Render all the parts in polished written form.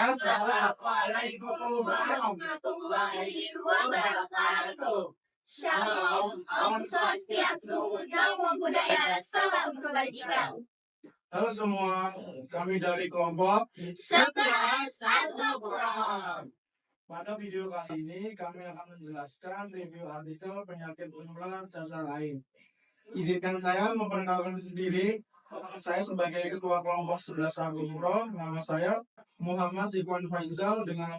Assalamualaikum warahmatullahi wabarakatuh. Shalom, Om Swastiastu, Namo Buddhaya, salam kebajikan. Halo semua, kami dari kelompok Sekelas Satu Quran. Pada video kali ini kami akan menjelaskan review artikel penyakit menular cacar air. Izinkan saya memperkenalkan sendiri. Saya sebagai ketua kelompok 11 Satu Quran, nama saya Muhammad Ikhwan Faizal dengan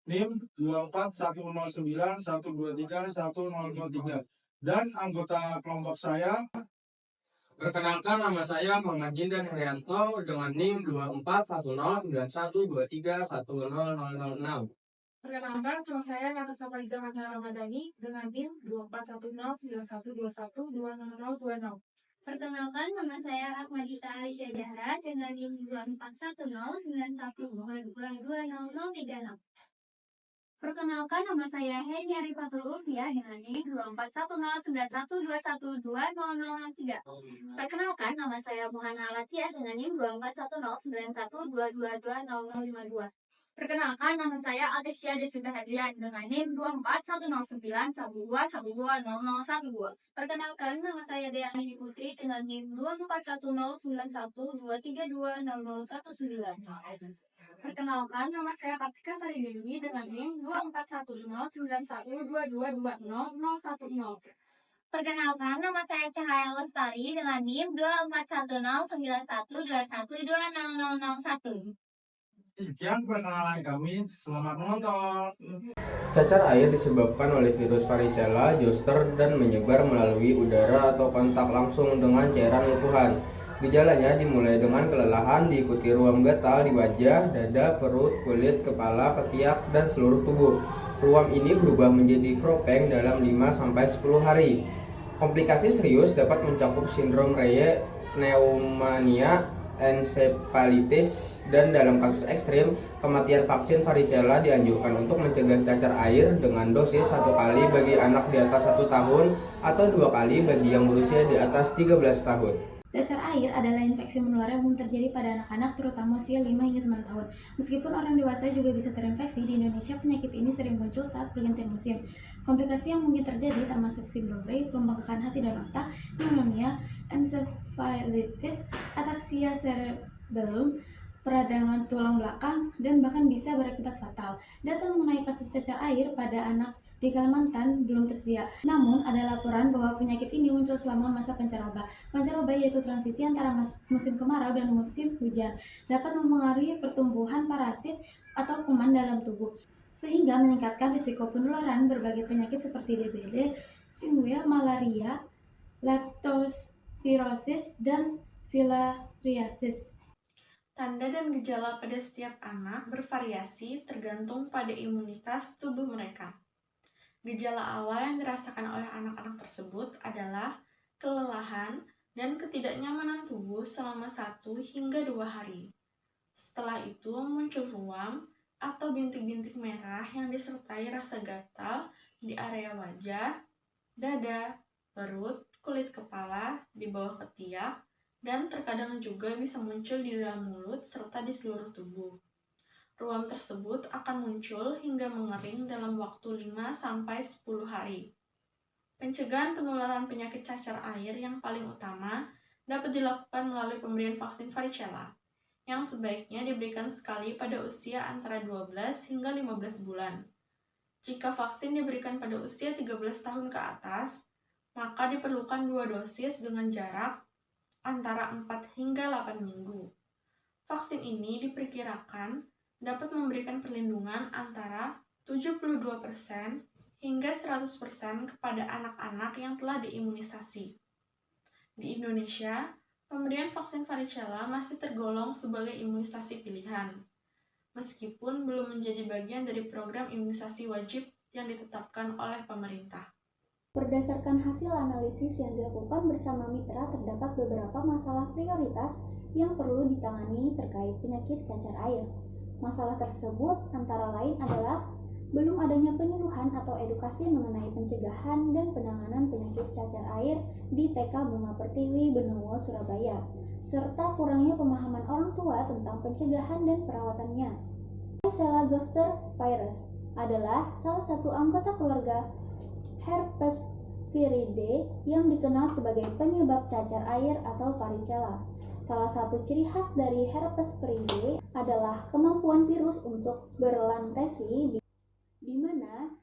NIM 24109123103 dan anggota kelompok saya. Perkenalkan, nama saya Muhammad Jindan Herianto dengan NIM 2410912310006. Perkenalkan, nama saya Natasha Faiza Fatna Ramadhani dengan NIM 2419121202020. Perkenalkan, nama saya Rahmadita Arisya Zahra dengan NIM 24109122036. Perkenalkan, nama saya Heni Arifatul Ulfia dengan NIM 2410912122003. Perkenalkan, nama saya Muhana Alatia dengan NIM 2410912220052. Perkenalkan, nama saya Atisya Desita Hadrian dengan NIM 2410912120012. Perkenalkan, nama saya Deani Putri dengan NIM 2410912320019. Perkenalkan, nama saya Kartika Sari Dewi dengan NIM 2410912222010. Perkenalkan, nama saya Cahaya Lestari dengan NIM 2410912122001. Sekian perkenalan kami, selamat menonton. Cacar air disebabkan oleh virus varicella zoster dan menyebar melalui udara atau kontak langsung dengan cairan lumpuhan. Gejalanya dimulai dengan kelelahan diikuti ruam gatal di wajah, dada, perut, kulit, kepala, ketiak, dan seluruh tubuh. Ruam ini berubah menjadi kropeng dalam 5-10 hari. Komplikasi serius dapat mencakup sindrom Reye, pneumonia, encephalitis, dan dalam kasus ekstrim, kematian. Vaksin varicella dianjurkan untuk mencegah cacar air dengan dosis 1 kali bagi anak di atas 1 tahun atau 2 kali bagi yang berusia di atas 13 tahun. Cacar air adalah infeksi menular yang umum terjadi pada anak-anak, terutama usia 5 hingga 9 tahun. Meskipun orang dewasa juga bisa terinfeksi, di Indonesia penyakit ini sering muncul saat pergantian musim. Komplikasi yang mungkin terjadi termasuk sindrom Reye, pembengkakan hati dan otak, pneumonia, encephalitis, ataksia cerebellum, peradangan tulang belakang, dan bahkan bisa berakibat fatal. Data mengenai kasus cacar air pada anak di Kalimantan belum tersedia. Namun, ada laporan bahwa penyakit ini muncul selama masa pancaroba. Pancaroba yaitu transisi antara musim kemarau dan musim hujan. Dapat mempengaruhi pertumbuhan parasit atau kuman dalam tubuh, sehingga meningkatkan risiko penularan berbagai penyakit seperti DBD, chikungunya, malaria, leptospirosis, dan filariasis. Tanda dan gejala pada setiap anak bervariasi tergantung pada imunitas tubuh mereka. Gejala awal yang dirasakan oleh anak-anak tersebut adalah kelelahan dan ketidaknyamanan tubuh selama 1 hingga 2 hari. Setelah itu muncul ruam atau bintik-bintik merah yang disertai rasa gatal di area wajah, dada, perut, kulit kepala, di bawah ketiak, dan terkadang juga bisa muncul di dalam mulut serta di seluruh tubuh. Ruam tersebut akan muncul hingga mengering dalam waktu 5-10 hari. Pencegahan penularan penyakit cacar air yang paling utama dapat dilakukan melalui pemberian vaksin varicella, yang sebaiknya diberikan sekali pada usia antara 12 hingga 15 bulan. Jika vaksin diberikan pada usia 13 tahun ke atas, maka diperlukan 2 dosis dengan jarak antara 4 hingga 8 minggu. Vaksin ini diperkirakan dapat memberikan perlindungan antara 72% hingga 100% kepada anak-anak yang telah diimunisasi. Di Indonesia, pemberian vaksin varicella masih tergolong sebagai imunisasi pilihan, meskipun belum menjadi bagian dari program imunisasi wajib yang ditetapkan oleh pemerintah. Berdasarkan hasil analisis yang dilakukan bersama mitra, terdapat beberapa masalah prioritas yang perlu ditangani terkait penyakit cacar air. Masalah tersebut antara lain adalah belum adanya penyuluhan atau edukasi mengenai pencegahan dan penanganan penyakit cacar air di TK Bunga Pertiwi, Benowo, Surabaya, serta kurangnya pemahaman orang tua tentang pencegahan dan perawatannya. Varicella zoster virus adalah salah satu anggota keluarga Herpesviridae yang dikenal sebagai penyebab cacar air atau varicella. Salah satu ciri khas dari Herpesviridae adalah kemampuan virus untuk berlantesi di mana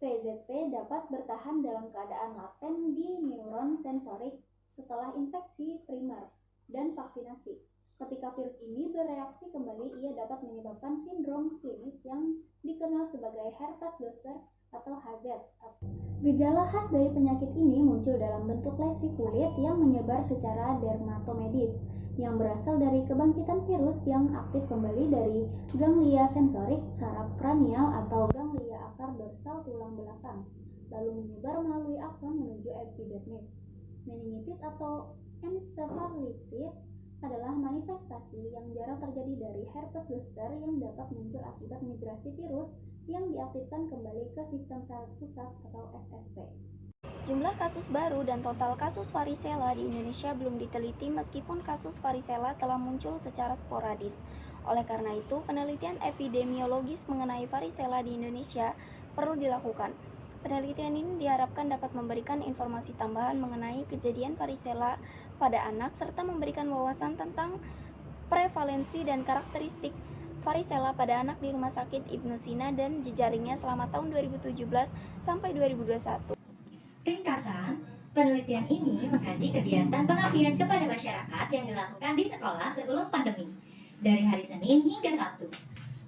VZV dapat bertahan dalam keadaan laten di neuron sensorik setelah infeksi primer dan vaksinasi. Ketika virus ini bereaksi kembali, ia dapat menyebabkan sindrom klinis yang dikenal sebagai herpes zoster atau HZ. Gejala khas dari penyakit ini muncul dalam bentuk lesi kulit yang menyebar secara dermatomedis, yang berasal dari kebangkitan virus yang aktif kembali dari ganglia sensorik saraf kranial atau ganglia akar dorsal tulang belakang, lalu menyebar melalui akson menuju epidermis. Meningitis atau encephalitis adalah manifestasi yang jarang terjadi dari herpes zoster yang dapat muncul akibat migrasi virus yang diaktifkan kembali ke sistem saraf pusat atau SSP. Jumlah kasus baru dan total kasus varicella di Indonesia belum diteliti meskipun kasus varicella telah muncul secara sporadis. Oleh karena itu, penelitian epidemiologis mengenai varicella di Indonesia perlu dilakukan. Penelitian ini diharapkan dapat memberikan informasi tambahan mengenai kejadian varicella pada anak serta memberikan wawasan tentang prevalensi dan karakteristik varicella pada anak di Rumah Sakit Ibnu Sina dan jejaringnya selama tahun 2017 sampai 2021. Ringkasan, penelitian ini mengkaji kegiatan pengabdian kepada masyarakat yang dilakukan di sekolah sebelum pandemi, dari hari Senin hingga Sabtu.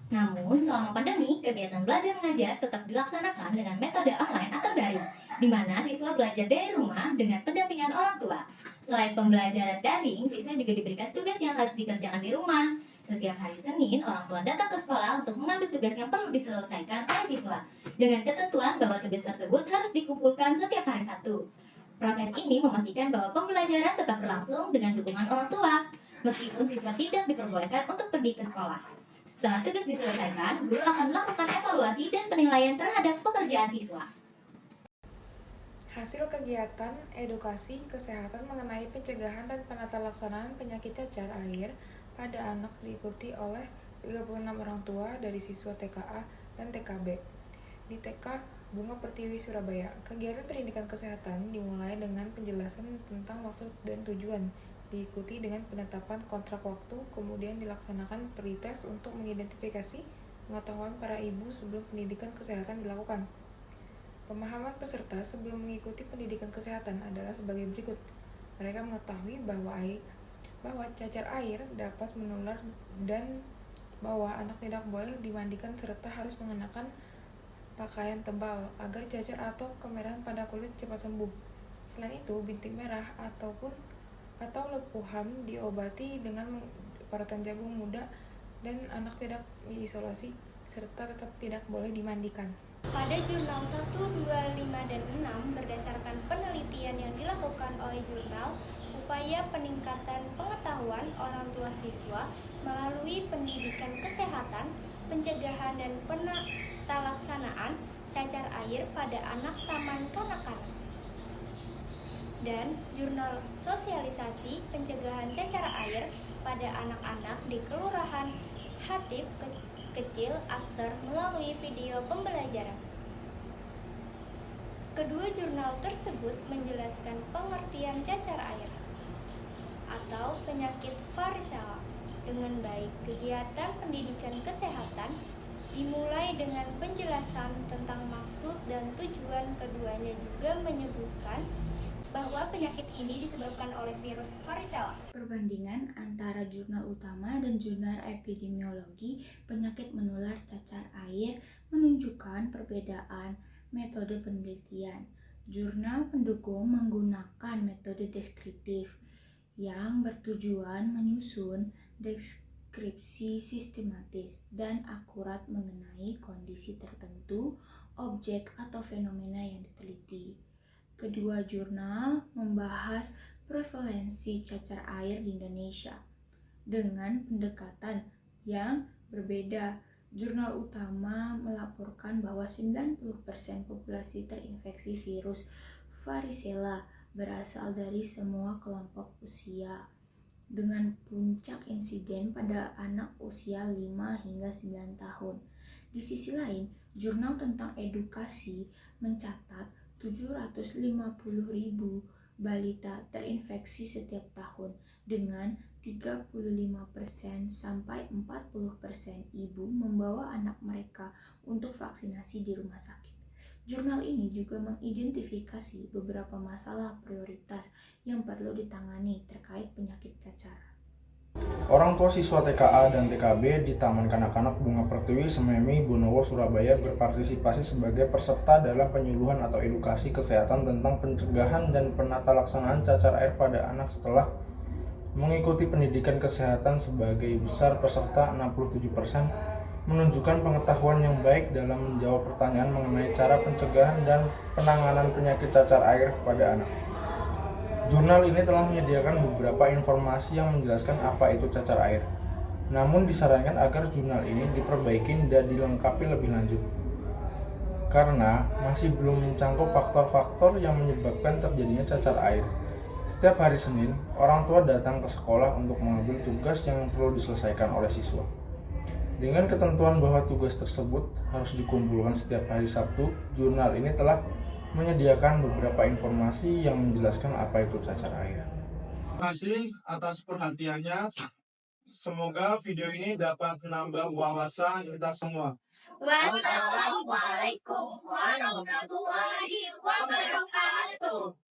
Namun, selama pandemi, kegiatan belajar mengajar tetap dilaksanakan dengan metode online atau daring, di mana siswa belajar dari rumah dengan pendampingan orang tua. Selain pembelajaran daring, siswa juga diberikan tugas yang harus dikerjakan di rumah. Setiap hari Senin, orang tua datang ke sekolah untuk mengambil tugas yang perlu diselesaikan oleh siswa, dengan ketentuan bahwa tugas tersebut harus dikumpulkan setiap hari Sabtu. Proses ini memastikan bahwa pembelajaran tetap berlangsung dengan dukungan orang tua, meskipun siswa tidak diperbolehkan untuk pergi ke sekolah. Setelah tugas diselesaikan, guru akan melakukan evaluasi dan penilaian terhadap pekerjaan siswa. Hasil kegiatan edukasi kesehatan mengenai pencegahan dan penata laksanaan penyakit cacar air pada anak diikuti oleh 36 orang tua dari siswa TKA dan TKB. Di TK Bunga Pertiwi Surabaya, kegiatan pendidikan kesehatan dimulai dengan penjelasan tentang maksud dan tujuan, diikuti dengan penetapan kontrak waktu, kemudian dilaksanakan pretest untuk mengidentifikasi pengetahuan para ibu sebelum pendidikan kesehatan dilakukan. Pemahaman peserta sebelum mengikuti pendidikan kesehatan adalah sebagai berikut. Mereka mengetahui bahwa cacar air dapat menular dan bahwa anak tidak boleh dimandikan serta harus mengenakan pakaian tebal agar cacar atau kemerahan pada kulit cepat sembuh. Selain itu, bintik merah atau lepuhan diobati dengan parutan jagung muda dan anak tidak diisolasi serta tetap tidak boleh dimandikan. Pada jurnal 1, 2, 5, dan 6 berdasarkan penelitian yang dilakukan oleh jurnal upaya peningkatan pengetahuan orang tua siswa melalui pendidikan kesehatan, pencegahan dan penatalaksanaan cacar air pada anak taman kanak-kanak, dan jurnal sosialisasi pencegahan cacar air pada anak-anak di Kelurahan Hatif Kecil Aster melalui video pembelajaran. Kedua jurnal tersebut menjelaskan pengertian cacar air atau penyakit varicella dengan baik. Kegiatan pendidikan kesehatan dimulai dengan penjelasan tentang maksud dan tujuan. Keduanya juga menyebutkan bahwa penyakit ini disebabkan oleh virus varicella. Perbandingan antara jurnal utama dan jurnal epidemiologi penyakit menular cacar air menunjukkan perbedaan metode penelitian. Jurnal pendukung menggunakan metode deskriptif yang bertujuan menyusun deskripsi sistematis dan akurat mengenai kondisi tertentu, objek atau fenomena yang diteliti. Kedua jurnal membahas prevalensi cacar air di Indonesia dengan pendekatan yang berbeda. Jurnal utama melaporkan bahwa 90% populasi terinfeksi virus varicella berasal dari semua kelompok usia. dengan puncak insiden pada anak usia 5 hingga 9 tahun. Di sisi lain, jurnal tentang edukasi mencatat 750.000 balita terinfeksi setiap tahun dengan 35% sampai 40% ibu membawa anak mereka untuk vaksinasi di rumah sakit. Jurnal ini juga mengidentifikasi beberapa masalah prioritas yang perlu ditangani terkait penyakit cacar. Orang tua siswa TKA dan TKB di Taman Kanak-kanak Bunga Pertiwi Sememi, Bonowo, Surabaya berpartisipasi sebagai peserta dalam penyuluhan atau edukasi kesehatan tentang pencegahan dan penata laksanaan cacar air pada anak setelah mengikuti pendidikan kesehatan. Sebagai besar peserta 67% menunjukkan pengetahuan yang baik dalam menjawab pertanyaan mengenai cara pencegahan dan penanganan penyakit cacar air pada anak. Jurnal ini telah menyediakan beberapa informasi yang menjelaskan apa itu cacar air. Namun disarankan agar jurnal ini diperbaiki dan dilengkapi lebih lanjut, karena masih belum mencangkup faktor-faktor yang menyebabkan terjadinya cacar air. Setiap hari Senin, orang tua datang ke sekolah untuk mengambil tugas yang perlu diselesaikan oleh siswa. Dengan ketentuan bahwa tugas tersebut harus dikumpulkan setiap hari Sabtu, jurnal ini telah menyediakan beberapa informasi yang menjelaskan apa itu cacar air. Terima kasih atas perhatiannya. Semoga video ini dapat menambah wawasan kita semua. Wassalamualaikum warahmatullahi wabarakatuh.